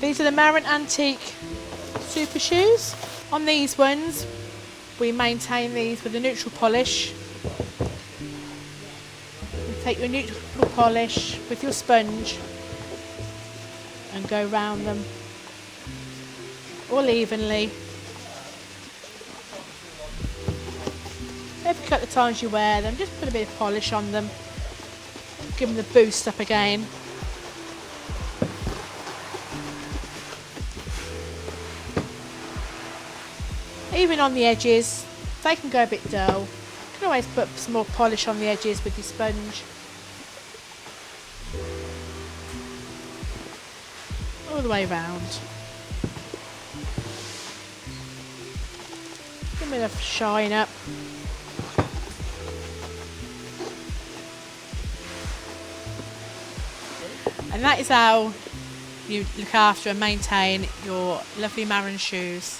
These are the Marron Antique Super Shoes. On these ones, we maintain these with a neutral polish. You take your neutral polish with your sponge and go round them all evenly. Every couple of times you wear them, just put a bit of polish on them. Give them the boost up again. Even on the edges, they can go a bit dull. You can always put some more polish on the edges with your sponge. All the way round. Give them a shine up. And that is how you look after and maintain your lovely Marron shoes.